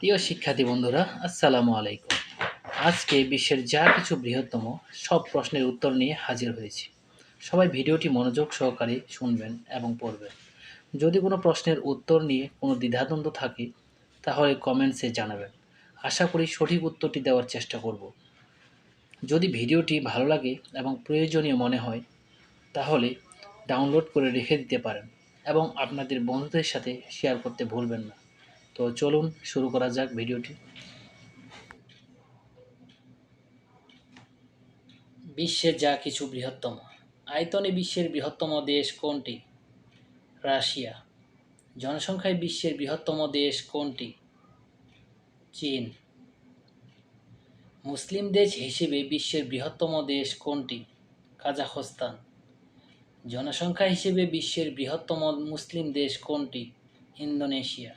প্রিয় শিক্ষার্থী বন্ধুরা, আসসালামু আলাইকুম। আজকে বিশ্বের যা কিছু বৃহত্তম সব প্রশ্নের উত্তর নিয়ে হাজির হয়েছি। সবাই ভিডিওটি মনোযোগ সহকারে শুনবেন এবং পড়বেন। যদি কোনো প্রশ্নের উত্তর নিয়ে কোনো দ্বিধাদ্বন্দ্ব থাকে তাহলে কমেন্টসে জানাবেন। আশা করি সঠিক উত্তরটি দেওয়ার চেষ্টা করব। যদি ভিডিওটি ভালো লাগে এবং প্রয়োজনীয় মনে হয় তাহলে ডাউনলোড করে রেখে দিতে পারেন এবং আপনাদের বন্ধুদের সাথে শেয়ার করতে ভুলবেন না। তো চলুন শুরু করা যাক ভিডিওটি। বিশ্বের যা কিছু বৃহত্তম। আয়তনে বিশ্বের বৃহত্তম দেশ কোনটি? রাশিয়া। জনসংখ্যায় বিশ্বের বৃহত্তম দেশ কোনটি? চীন। মুসলিম দেশ হিসেবে বিশ্বের বৃহত্তম দেশ কোনটি? কাজাখস্তান। জনসংখ্যা হিসেবে বিশ্বের বৃহত্তম মুসলিম দেশ কোনটি? ইন্দোনেশিয়া।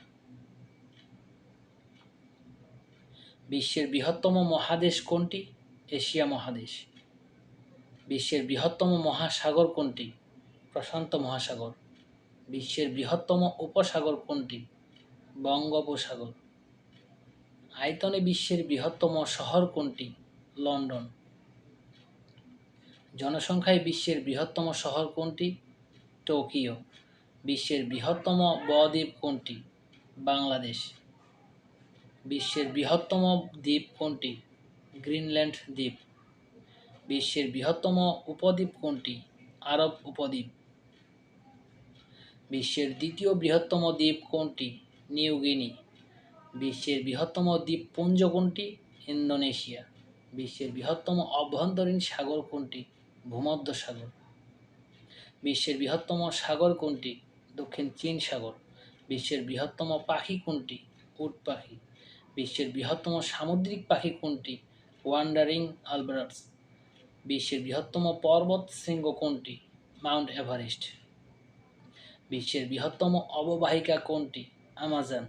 বিশ্বের বৃহত্তম মহাদেশ কোনটি? এশিয়া মহাদেশ। বিশ্বের বৃহত্তম মহাসাগর কোনটি? প্রশান্ত মহাসাগর। বিশ্বের বৃহত্তম উপসাগর কোনটি? বঙ্গোপসাগর। আয়তনে বিশ্বের বৃহত্তম শহর কোনটি? লন্ডন। জনসংখ্যায় বিশ্বের বৃহত্তম শহর কোনটি? টোকিও। বিশ্বের বৃহত্তম বদ্বীপ কোনটি? বাংলাদেশ। বিশ্বের বৃহত্তম দ্বীপ কোনটি? গ্রিনল্যান্ড দ্বীপ। বিশ্বের বৃহত্তম উপদ্বীপ কোনটি? আরব উপদ্বীপ। বিশ্বের দ্বিতীয় বৃহত্তম দ্বীপ কোনটি? New Guinea. বিশ্বের বৃহত্তম দ্বীপপুঞ্জ কোনটি? ইন্দোনেশিয়া। বিশ্বের বৃহত্তম অভ্যন্তরীণ সাগর কোনটি? ভূমধ্যসাগর। বিশ্বের বৃহত্তম সাগর কোনটি? দক্ষিণ চীন সাগর। বিশ্বের বৃহত্তম পাখি কোনটি? উট পাখি। বিশ্বের বৃহত্তম সামুদ্রিক পাখি কোনটি? Wandering Albatross. বিশ্বের বৃহত্তম পর্বত শৃঙ্গ কোনটি? Mount Everest. বিশ্বের বৃহত্তম অববাহিকা কোনটি? আমাজন।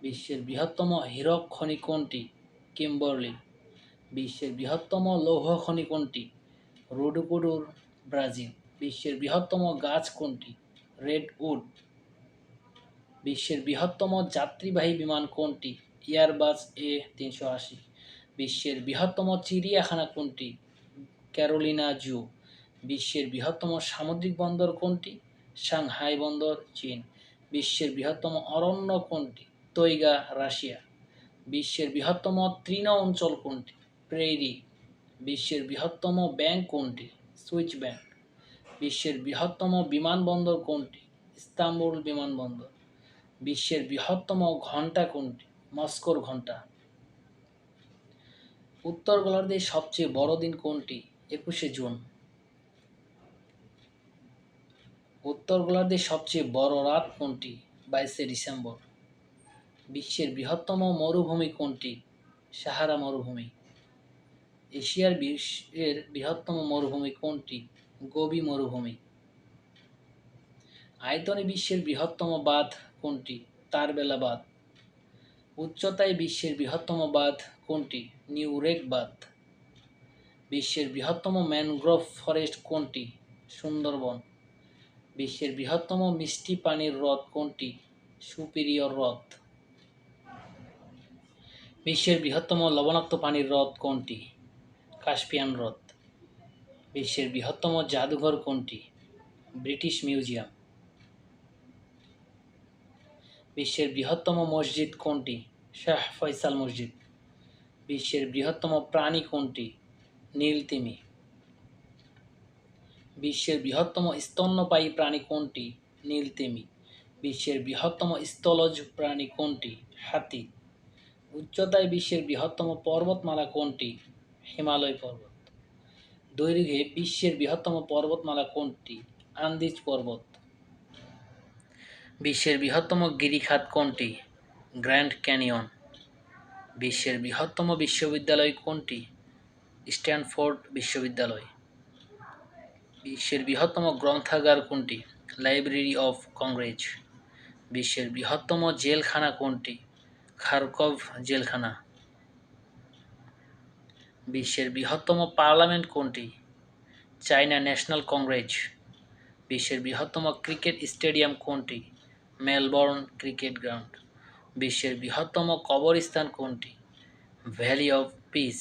বিশ্বের বৃহত্তম হীরক খনি কোনটি? কিম্বরলি। বিশ্বের বৃহত্তম লৌহ খনি কোনটি? রুডুকুডুর, ব্রাজিল। বিশ্বের বৃহত্তম গাছ কোনটি? রেডউড। বিশ্বের বৃহত্তম যাত্রীবাহী বিমান কোনটি? Airbus A380। বিশ্বের বৃহত্তম চিড়িয়াখানা কোনটি? ক্যারোলিনা জু। বিশ্বের বৃহত্তম সামুদ্রিক বন্দর কোনটি? সাংহাই বন্দর, চীন। বিশ্বের বৃহত্তম অরণ্য কোনটি? তৈগা, রাশিয়া। বিশ্বের বৃহত্তম তৃণ অঞ্চল কোনটি? প্রেরি। বিশ্বের বৃহত্তম ব্যাংক কোনটি? Switch bank. বিশ্বের বৃহত্তম বিমানবন্দর কোনটি? ইস্তাম্বুল বিমানবন্দর। বিশ্বের বৃহত্তম ঘণ্টা কোনটি? মস্কোর ঘণ্টা। উত্তর গোলার্ধের সবচেয়ে বড় দিন কোনটি? 21শে জুন। উত্তর গোলার্ধের সবচেয়ে বড় রাত কোনটি? 22শে ডিসেম্বর। বিশ্বের বৃহত্তম মরুভূমি কোনটি? সাহারা মরুভূমি। এশিয়ার বিশ্বের বৃহত্তম মরুভূমি কোনটি? গোবি মরুভূমি। আয়তনে বিশ্বের বৃহত্তম বাঁধ কোনটি? তারবেলা বাঁধ। উচ্চতায় বিশ্বের বৃহত্তম বাঁধ কোনটি? নিউরেক বাঁধ। বিশ্বের বৃহত্তম ম্যানগ্রোভ ফরেস্ট কোনটি? সুন্দরবন। বিশ্বের বৃহত্তম মিষ্টি পানির হ্রদ কোনটি? সুপিরিয়র হ্রদ। বিশ্বের বৃহত্তম লবণাক্ত পানির হ্রদ কোনটি? কাস্পিয়ান হ্রদ। বিশ্বের বৃহত্তম জাদুঘর কোনটি? British museum. বিশ্বের বৃহত্তম মসজিদ কোনটি? শাহ ফয়সাল মসজিদ। বিশ্বের বৃহত্তম প্রাণী কোনটি? নীলতিমি। বিশ্বের বৃহত্তম স্তন্যপায়ী প্রাণী কোনটি? নীলতিমি। বিশ্বের বৃহত্তম স্থলজ প্রাণী কোনটি? হাতি। উচ্চতায় বিশ্বের বৃহত্তম পর্বতমালা কোনটি? হিমালয় পর্বত। দৈর্ঘ্যে বিশ্বের বৃহত্তম পর্বতমালা কোনটি? আন্দিজ পর্বত। বিশ্বের বৃহত্তম গিরিখাত কোনটি? Grand canyon. বিশ্বের বৃহত্তম বিশ্ববিদ্যালয় কোনটি? স্ট্যানফোর্ড বিশ্ববিদ্যালয়। বিশ্বের বৃহত্তম গ্রন্থাগার কোনটি? Library of Congress. বিশ্বের বৃহত্তম জেলখানা কোনটি? খারকভ জেলখানা। বিশ্বের বৃহত্তম পার্লামেন্ট কোনটি? China national Congress. বিশ্বের বৃহত্তম ক্রিকেট স্টেডিয়াম কোনটি? Melbourne cricket ground. বিশ্বের বৃহত্তম কবরস্থান কোনটি? Valley of piece.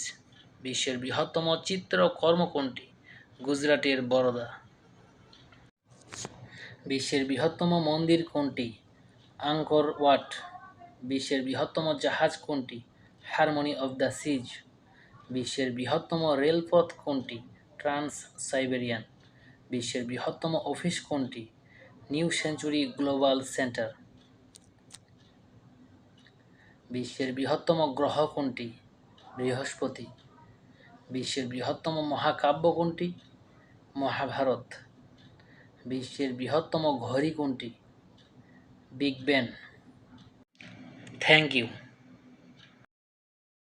বিশ্বের বৃহত্তম চিত্রকর্ম কোনটি? গুজরাটের বরোদা। বিশ্বের বৃহত্তম মন্দির কোনটি? Anchor watt. বিশ্বের বৃহত্তম জাহাজ কোনটি? হারমোনি অফ দ্য সিজ। বিশ্বের বৃহত্তম রেলপথ কোনটি? Trans Siberian. বিশ্বের বৃহত্তম অফিস কোনটি? New century global centre. বিশ্বের বৃহত্তম গ্রহ কোনটি? বৃহস্পতি। বিশ্বের বৃহত্তম মহাকাব্য কোনটি? মহাভারত। বিশ্বের বৃহত্তম ঘড়ি কোনটি? Big Ben. Thank you.